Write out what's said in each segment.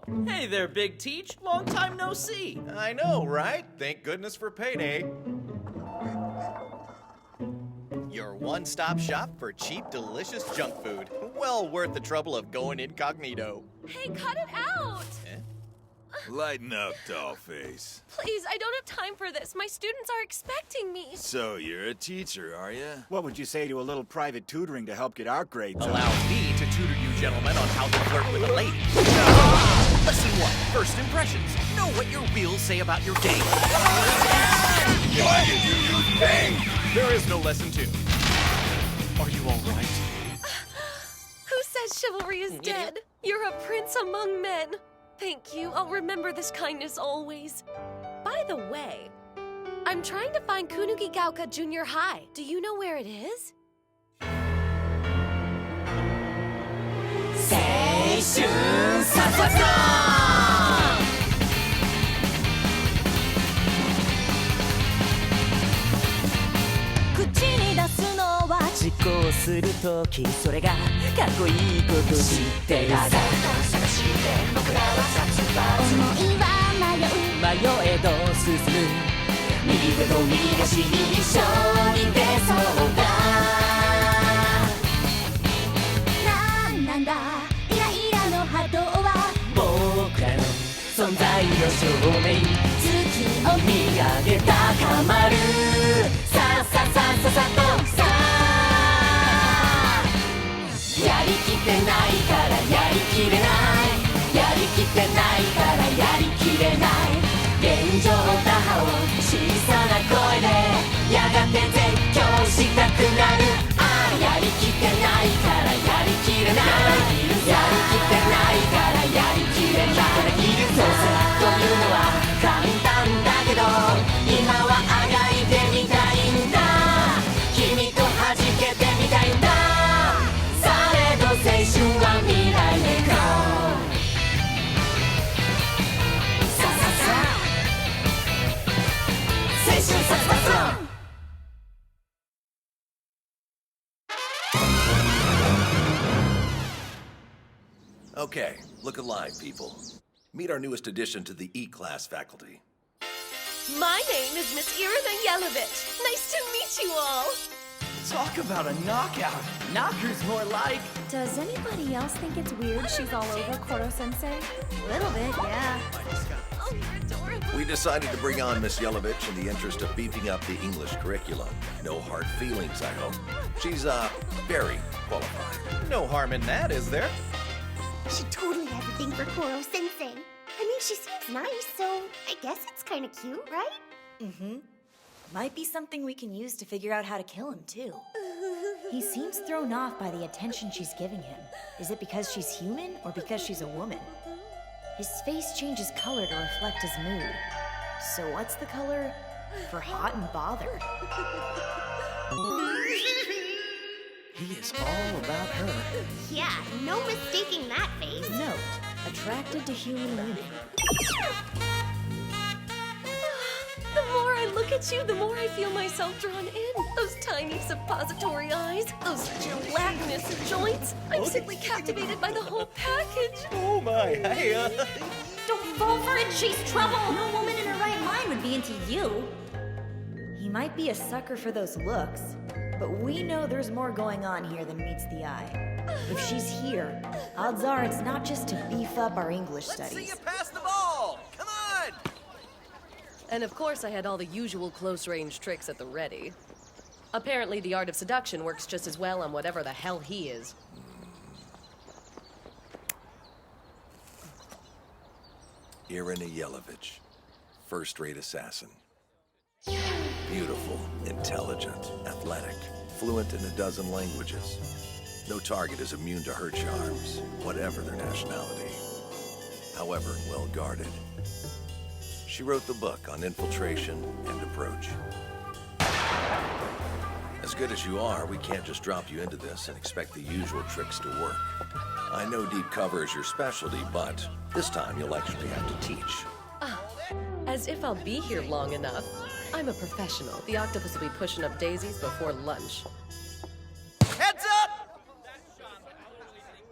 Oh, hey there, Big Teach. Long time no see. I know, right? Thank goodness for payday. Your one-stop shop for cheap, delicious junk food. Well worth the trouble of going incognito. Hey, cut it out! Lighten up, dollface. Please, I don't have time for this. My students are expecting me. So, you're a teacher, are you? What would you say to a little private tutoring to help get our grades up? Allow me to tutor you gentlemen on how to flirt with a lady. Lesson 1, first impressions. Know what your wheels say about your date. Why did you use bang? There is no lesson 2. Are you all right? Who says chivalry is dead? You're a prince among men. Thank you. I'll remember this kindness always. By the way, I'm trying to find Kunugigaoka Junior High. Do you know where it is? 青春サササ口に出すのは実行するときそれがかっこいいこと知ってるさ探して僕らは殺伐思いは迷えど進む右手と右足に一緒に出そうだなんだイライラの波動は僕らの存在の証明月を見上げ高まるさささささとさやりきってないからやりきれないやりきってないからやりきれない現状打破を小さな声でやがて絶叫したくなるああやりきってないからやりきれないやりきってないからやりきれないどうせというのは簡単だけど今はあがいてみたいんだ君と弾けてみたいんだされど青春は未来へゴーさささ青春さささOkay, look alive, people. Meet our newest addition to the E-Class faculty. My name is Miss Irina Yelovich. Nice to meet you all. Talk about a knockout. Knocker's more like... Does anybody else think it's weird she's all over Koro-sensei? A little bit, yeah. Oh, you're adorable. We decided to bring on Miss Yelovich in the interest of beefing up the English curriculum. No hard feelings, I hope. She's, very qualified. No harm in that, is there? She totally has a thing for Koro-sensei. I mean, she seems nice, so I guess it's kind of cute, right? Mm-hmm. Might be something we can use to figure out how to kill him, too. He seems thrown off by the attention she's giving him. Is it because she's human or because she's a woman? His face changes color to reflect his mood. So what's the color for hot and bothered? He is all about her. Yeah, no mistaking that face. Note, attracted to human women. The more I look at you, the more I feel myself drawn in. Those tiny suppository eyes, those gelatinous joints. I'm simply captivated by the whole package. Oh my, Don't fall for it, chase trouble! No woman in her right mind would be into you. He might be a sucker for those looks, but we know there's more going on here than meets the eye. If she's here, odds are it's not just to beef up our English studies. Let's see you pass the ball! Come on! And of course I had all the usual close-range tricks at the ready. Apparently the art of seduction works just as well on whatever the hell he is. Irina Yelovich, first-rate assassin. Beautiful, intelligent, athletic, fluent in a dozen languages. No target is immune to her charms, whatever their nationality. However well-guarded. She wrote the book on infiltration and approach. As good as you are, we can't just drop you into this and expect the usual tricks to work. I know deep cover is your specialty, but this time you'll actually have to teach. As if I'll be here long enough. I'm a professional. The octopus will be pushing up daisies before lunch. Heads up!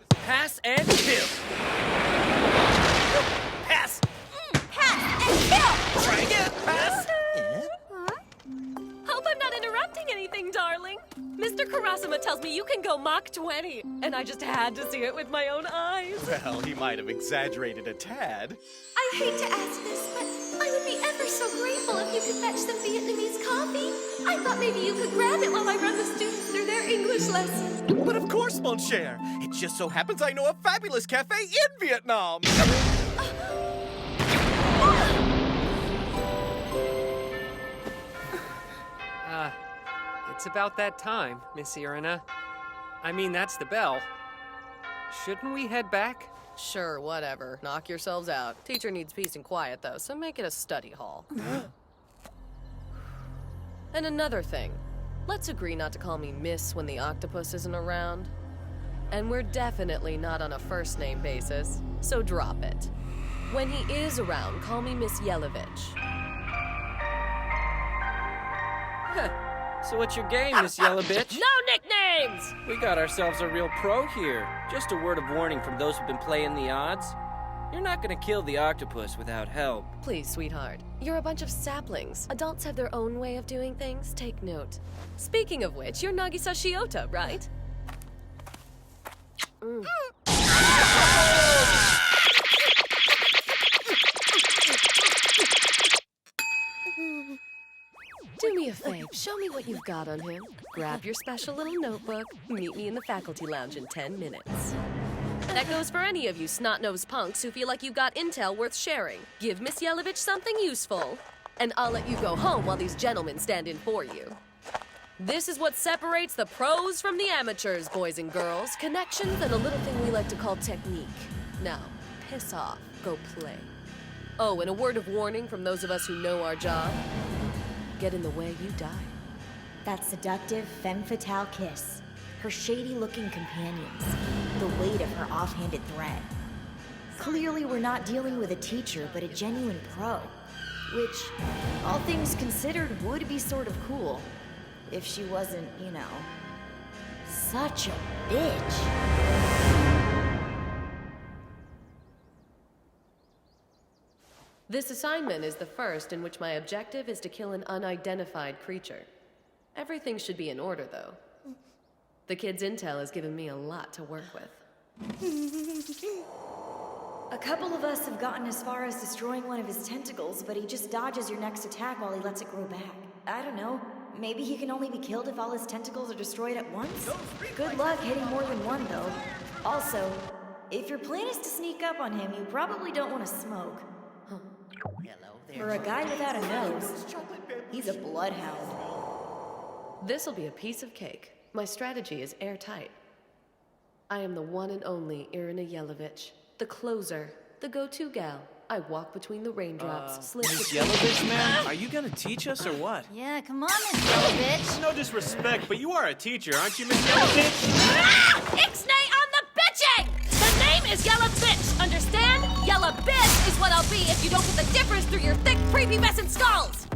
Pass and kill! Mr. Karasuma tells me you can go Mach 20, and I just had to see it with my own eyes. Well, he might have exaggerated a tad. I hate to ask this, but I would be ever so grateful if you could fetch some Vietnamese coffee. I thought maybe you could grab it while I run the students through their English lesson. But of course, mon cher. It just so happens I know a fabulous cafe in Vietnam. It's about that time, Miss Irina. I mean, that's the bell. Shouldn't we head back? Sure, whatever. Knock yourselves out. Teacher needs peace and quiet, though, so make it a study hall. And another thing. Let's agree not to call me Miss when the octopus isn't around. And we're definitely not on a first-name basis, so drop it. When he is around, call me Miss Yelovich. So what's your game, Miss Yellow Bitch? No nicknames! We got ourselves a real pro here. Just a word of warning from those who've been playing the odds. You're not gonna kill the octopus without help. Please, sweetheart. You're a bunch of saplings. Adults have their own way of doing things. Take note. Speaking of which, you're Nagisa Shiota, right? Do me a favor, show me what you've got on him. Grab your special little notebook. Meet me in the faculty lounge in 10 minutes. That goes for any of you snot-nosed punks who feel like you got intel worth sharing. Give Miss Yelovich something useful, and I'll let you go home while these gentlemen stand in for you. This is what separates the pros from the amateurs, boys and girls. Connections and a little thing we like to call technique. Now, piss off. Go play. Oh, and a word of warning from those of us who know our job. Get in the way, you die. That seductive femme fatale kiss. Her shady-looking companions. The weight of her offhanded threat. Clearly we're not dealing with a teacher, but a genuine pro. Which, all things considered, would be sort of cool. If she wasn't, you know, such a bitch. This assignment is the first in which my objective is to kill an unidentified creature. Everything should be in order, though. The kid's intel has given me a lot to work with. A couple of us have gotten as far as destroying one of his tentacles, but he just dodges your next attack while he lets it grow back. I don't know. Maybe he can only be killed if all his tentacles are destroyed at once? Good luck hitting more than one, though. Also, if your plan is to sneak up on him, you probably don't want to smoke. For a guy without a nose, he's a bloodhound. This'll be a piece of cake. My strategy is airtight. I am the one and only Irina Yelovich, the closer, the go-to gal. I walk between the raindrops, slip Miss Yelovich, man? Are you gonna teach us or what? Yeah, come on, Miss Yelovich. No disrespect, but you are a teacher, aren't you, Miss Yelovich? Ixnay on the bitching! The name is Yella Bitch, understand? Yella Bitch is what I'll be if you don't get the difference through your thick, prepubescent skulls!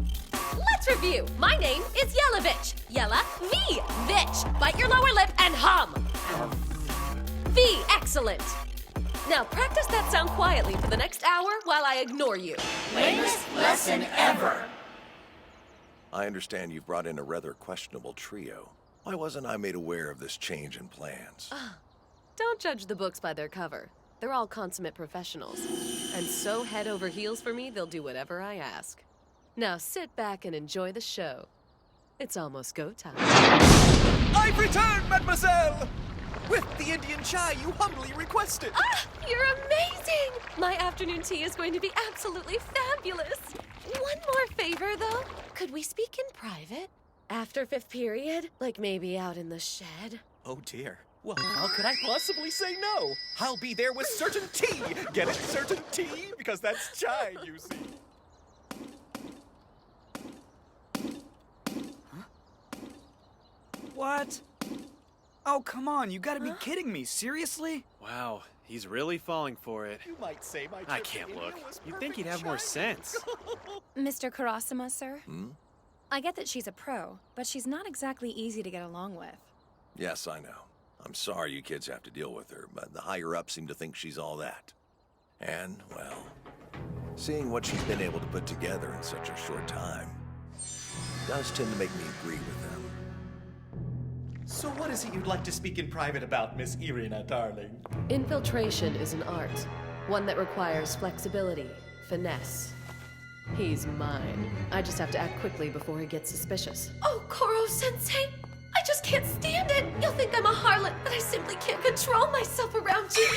Let's review. My name is Yelovich. Yella, V, Vitch. Bite your lower lip and hum. V, excellent. Now practice that sound quietly for the next hour while I ignore you. Latest lesson ever. I understand you've brought in a rather questionable trio. Why wasn't I made aware of this change in plans? Don't judge the books by their cover. They're all consummate professionals. And so head over heels for me, they'll do whatever I ask. Now sit back and enjoy the show. It's almost go time. I've returned, mademoiselle! With the Indian chai you humbly requested. Ah, you're amazing! My afternoon tea is going to be absolutely fabulous. One more favor, though. Could we speak in private? After 5th period? Like maybe out in the shed? Oh dear. Well, how could I possibly say no? I'll be there with certainty. Get it? Certainty? Because that's chai, you see. What? Oh, come on, you gotta be kidding me. Seriously? Wow, he's really falling for it. You might say my I trip to can't India look. was You'd think perfect he'd have more chai. sense. Mr. Karasuma, sir? Hmm? I get that she's a pro, but she's not exactly easy to get along with. Yes, I know. I'm sorry you kids have to deal with her, but the higher-ups seem to think she's all that. And, well, seeing what she's been able to put together in such a short time does tend to make me agree with them. So what is it you'd like to speak in private about, Miss Irina, darling? Infiltration is an art, one that requires flexibility, finesse. He's mine. I just have to act quickly before he gets suspicious. Oh, Koro-sensei! I just can't stand it! You'll think I'm a harlot, but I simply can't control myself around you.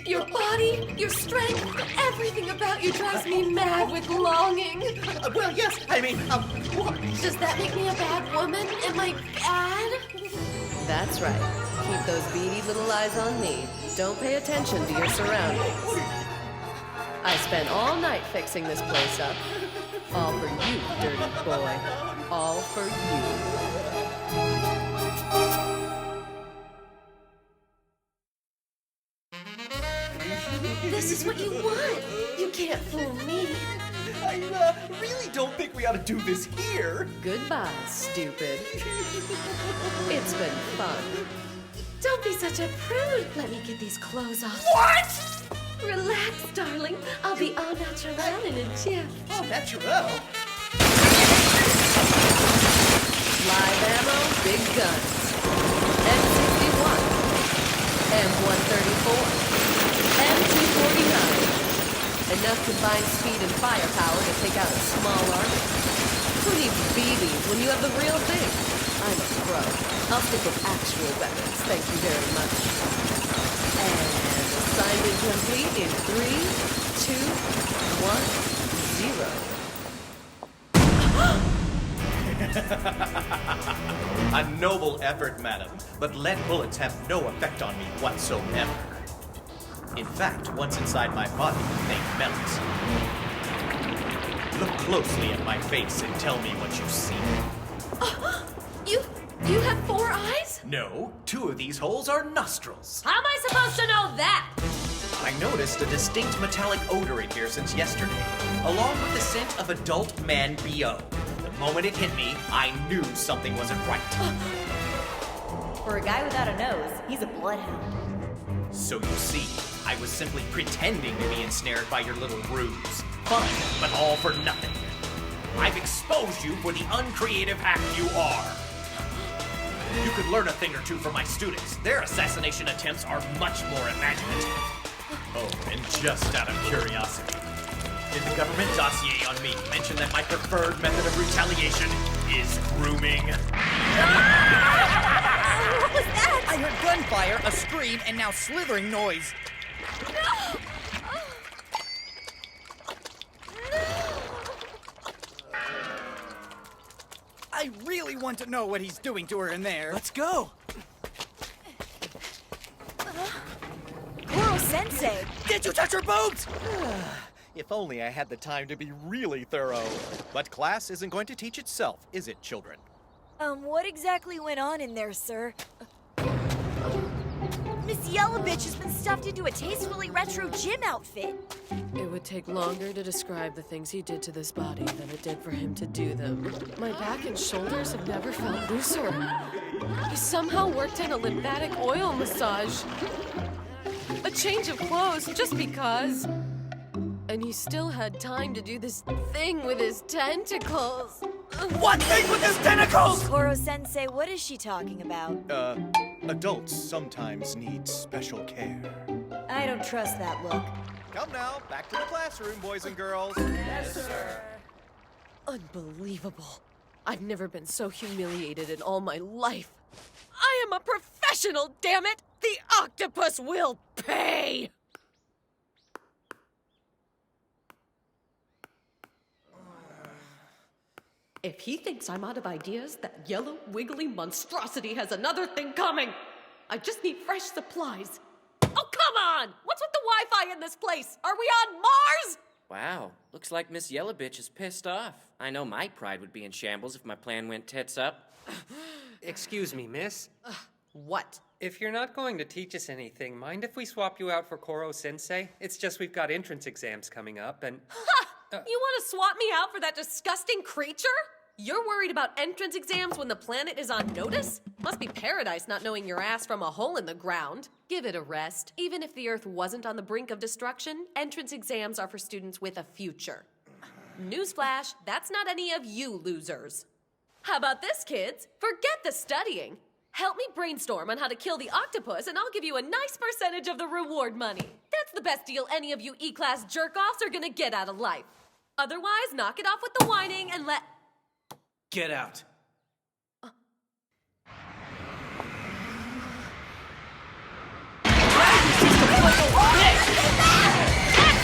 Your body, your strength, everything about you drives me mad with longing. Well, yes, I mean, what? Does that make me a bad woman? Am I bad? That's right. Keep those beady little eyes on me. Don't pay attention to your surroundings. I spent all night fixing this place up. All for you, dirty boy. All for you. This is what you want. You can't fool me. I really don't think we ought to do this here. Goodbye, stupid. It's been fun. Don't be such a prude. Let me get these clothes off. What? Relax, darling. I'll be au naturel in a jiff. Oh, natural. Live ammo, big guns. M61, M134, M249. Enough combined speed and firepower to take out a small army. Who needs BBs when you have the real thing? I'm a pro. I'll stick with actual weapons, thank you very much. And assignment complete in 3, 2, 1, 0. A noble effort, madam, but lead bullets have no effect on me whatsoever. In fact, once inside my body, they melt. Look closely at my face and tell me what you see. You have 4 eyes? No, 2 of these holes are nostrils. How am I supposed to know that? I noticed a distinct metallic odor in here since yesterday, along with the scent of adult man BO. The moment it hit me, I knew something wasn't right. For a guy without a nose, he's a bloodhound. So you see, I was simply pretending to be ensnared by your little ruse. Fun, but all for nothing. I've exposed you for the uncreative hack you are. You could learn a thing or two from my students. Their assassination attempts are much more imaginative. Oh, and just out of curiosity, did the government dossier on me mention that my preferred method of retaliation is grooming? What was that? I heard gunfire, a scream, and now slithering noise. I really want to know what he's doing to her in there. Let's go. Koro-sensei! Did you touch her boobs? If only I had the time to be really thorough. But class isn't going to teach itself, is it, children? What exactly went on in there, sir? Miss Yellovitch has been stuffed into a tastefully retro gym outfit. It would take longer to describe the things he did to this body than it did for him to do them. My back and shoulders have never felt looser. He somehow worked in a lymphatic oil massage. A change of clothes just because. And he still had time to do this thing with his tentacles. What thing with his tentacles? Koro-sensei, what is she talking about? Adults sometimes need special care. I don't trust that look. Come now, back to the classroom, boys and girls. Yes, sir. Unbelievable. I've never been so humiliated in all my life. I am a professional, damn it! The octopus will pay! If he thinks I'm out of ideas, that yellow, wiggly monstrosity has another thing coming. I just need fresh supplies. Oh, come on! What's with the Wi-Fi in this place? Are we on Mars? Wow, looks like Miss Yellowbitch is pissed off. I know my pride would be in shambles if my plan went tits up. Excuse me, miss. What? If you're not going to teach us anything, mind if we swap you out for Koro-sensei? It's just we've got entrance exams coming up and... Ha! You want to swap me out for that disgusting creature? You're worried about entrance exams when the planet is on notice? Must be paradise not knowing your ass from a hole in the ground. Give it a rest. Even if the Earth wasn't on the brink of destruction, entrance exams are for students with a future. Newsflash, that's not any of you losers. How about this, kids? Forget the studying. Help me brainstorm on how to kill the octopus, and I'll give you a nice percentage of the reward money. That's the best deal any of you E-class jerk-offs are gonna get out of life. Otherwise, knock it off with the whining and let... Get out. That's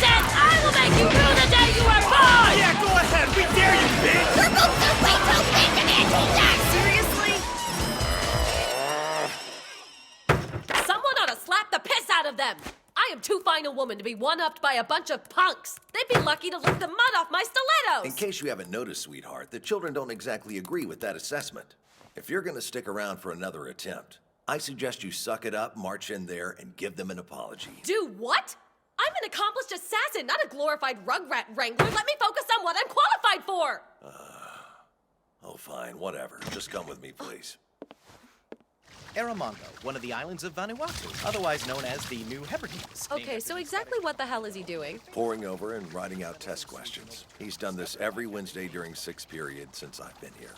it! I will make you rue the day you were born! Yeah, go ahead. We dare you, bitch. You're both so way too big to be a teacher! Seriously? Someone ought to slap the piss out of them! I am too fine a woman to be one-upped by a bunch of punks. They'd be lucky to lick the mud off my stilettos! In case you haven't noticed, sweetheart, the children don't exactly agree with that assessment. If you're gonna stick around for another attempt, I suggest you suck it up, march in there, and give them an apology. Do what? I'm an accomplished assassin, not a glorified rugrat wrangler. Let me focus on what I'm qualified for! Oh, fine, whatever. Just come with me, please. Eramongo, one of the islands of Vanuatu, otherwise known as the New Hebrides. Okay, so exactly what the hell is he doing? Poring over and writing out test questions. He's done this every Wednesday during 6th period since I've been here.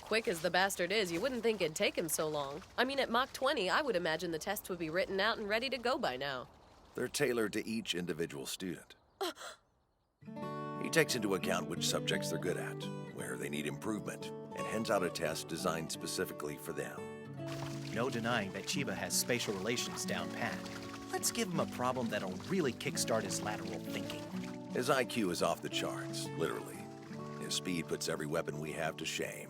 Quick as the bastard is, you wouldn't think it'd take him so long. I mean, at Mach 20, I would imagine the tests would be written out and ready to go by now. They're tailored to each individual student. He takes into account which subjects they're good at, where they need improvement, and hands out a test designed specifically for them. No denying that Chiba has spatial relations down pat. Let's give him a problem that'll really kickstart his lateral thinking. His IQ is off the charts, literally. His speed puts every weapon we have to shame.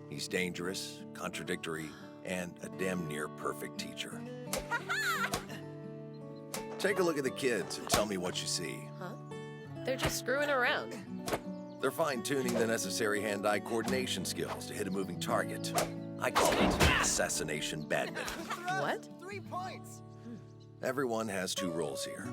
He's dangerous, contradictory, and a damn near perfect teacher. Take a look at the kids and tell me what you see. Huh? They're just screwing around. They're fine-tuning the necessary hand-eye coordination skills to hit a moving target. I call it assassination badminton. What? 3 points. Everyone has 2 roles here.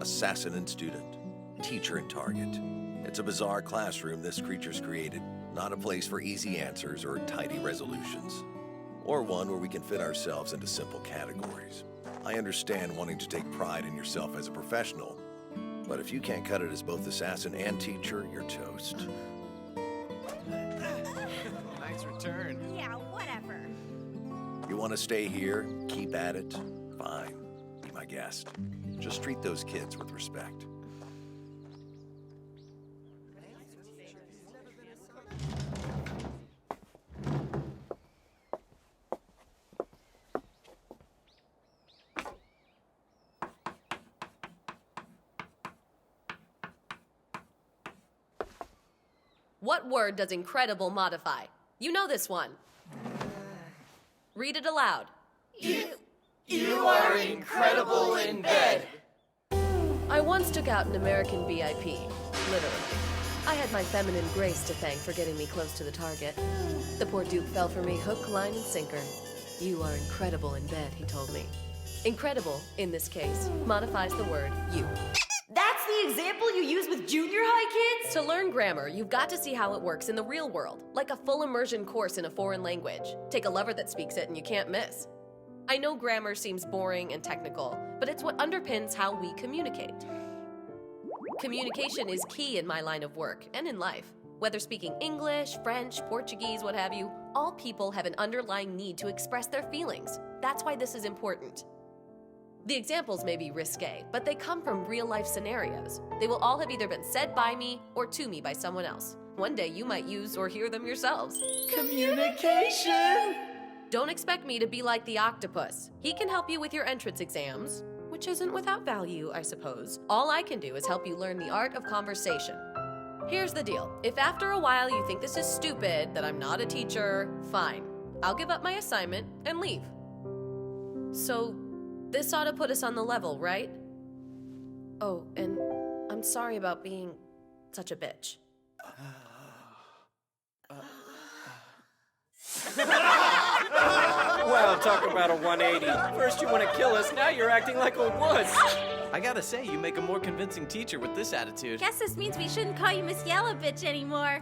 Assassin and student. Teacher and target. It's a bizarre classroom this creature's created. Not a place for easy answers or tidy resolutions. Or one where we can fit ourselves into simple categories. I understand wanting to take pride in yourself as a professional, but if you can't cut it as both assassin and teacher, you're toast. Nice return. Yeah, whatever. You want to stay here, keep at it? Fine. Be my guest. Just treat those kids with respect. What word does incredible modify? You know this one. Read it aloud. You are incredible in bed. I once took out an American VIP, literally. I had my feminine grace to thank for getting me close to the target. The poor dupe fell for me hook, line, and sinker. You are incredible in bed, he told me. Incredible, in this case, modifies the word you. That's the example you use with junior high kids? To learn grammar, you've got to see how it works in the real world, like a full immersion course in a foreign language. Take a lover that speaks it and you can't miss. I know grammar seems boring and technical, but it's what underpins how we communicate. Communication is key in my line of work and in life. Whether speaking English, French, Portuguese, what have you, all people have an underlying need to express their feelings. That's why this is important. The examples may be risque, but they come from real-life scenarios. They will all have either been said by me or to me by someone else. One day you might use or hear them yourselves. Communication! Don't expect me to be like the octopus. He can help you with your entrance exams, which isn't without value, I suppose. All I can do is help you learn the art of conversation. Here's the deal. If after a while you think this is stupid, that I'm not a teacher, fine. I'll give up my assignment and leave. So, this ought to put us on the level, right? Oh, and I'm sorry about being such a bitch. Wow, talk about a 180. First you want to kill us, now you're acting like a wuss. I gotta say, you make a more convincing teacher with this attitude. Guess this means we shouldn't call you Miss Yellow Bitch anymore.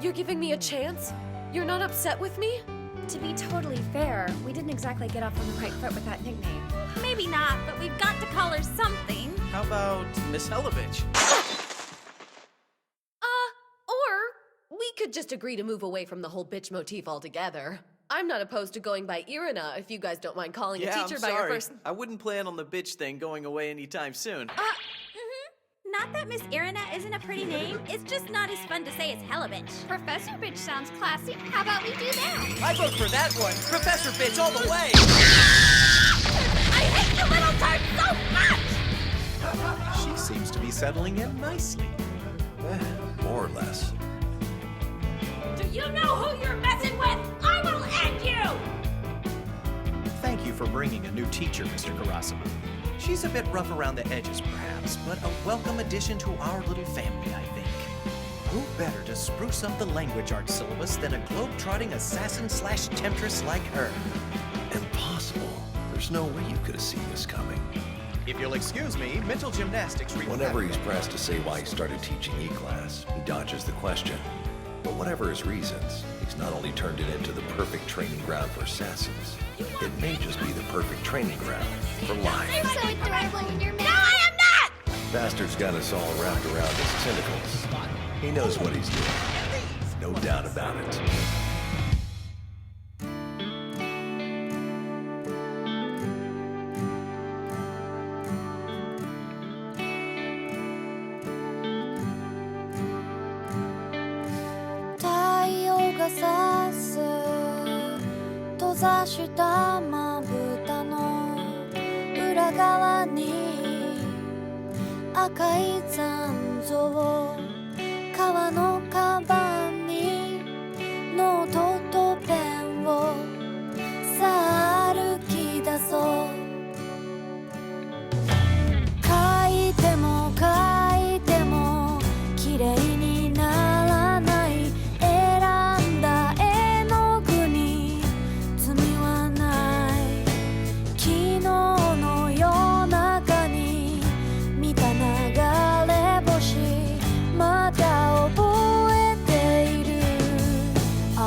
You're giving me a chance? You're not upset with me? To be totally fair, we didn't exactly get off on the right foot with that nickname. Maybe not, but we've got to call her something. How about Miss Hellovich? Or we could just agree to move away from the whole bitch motif altogether. I'm not opposed to going by Irina if you guys don't mind calling a Yeah, teacher I'm by your sorry. first. I wouldn't plan on the bitch thing going away anytime soon. Not that Miss Irina isn't a pretty name, it's just not as fun to say as Hella Bitch. Professor Bitch sounds classy. How about we do that? I vote for that one. Professor Bitch all the way. I hate you little turds so much! She seems to be settling in nicely. More or less. Do you know who you're messing with? I will end you! Thank you for bringing a new teacher, Mr. Karasuma. She's a bit rough around the edges, perhaps, but a welcome addition to our little family, I think. Who better to spruce up the language arts syllabus than a globe-trotting assassin/temptress like her? Impossible. There's no way you could have seen this coming. If you'll excuse me, mental gymnastics... Whenever he's pressed to say why he started teaching E-Class, he dodges the question. But whatever his reasons, he's not only turned it into the perfect training ground for assassins, it may just be the perfect training ground for life. You're so adorable when you're mad. No, I am not! Bastard's got us all wrapped around his tentacles. He knows what he's doing. No doubt about it.閉ざしたまぶたの裏側に赤い残像革のカバンにノートとペンをさあ歩き出そう書いても書いても綺麗にならない選んだ絵の具に罪はない昨日の夜中に見た流れ星まだ覚えている I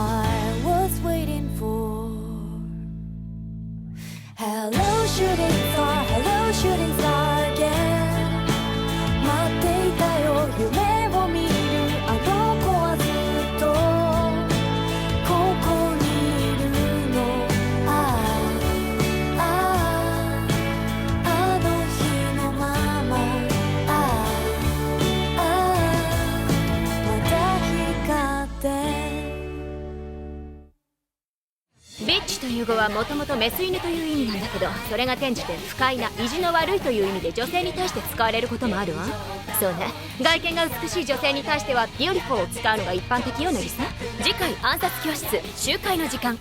was waiting for Hello shooting star Hello shooting star again 待っていたよ夢を見るあの子はずっとここにいるのあの日のまままた光ってビッチという語はもともとメス犬という意味なんだけど、それが転じて不快な意地の悪いという意味で女性に対して使われることもあるわ。そうね、外見が美しい女性に対してはビューティフォーを使うのが一般的よ、ネリさん。次回暗殺教室集会の時間。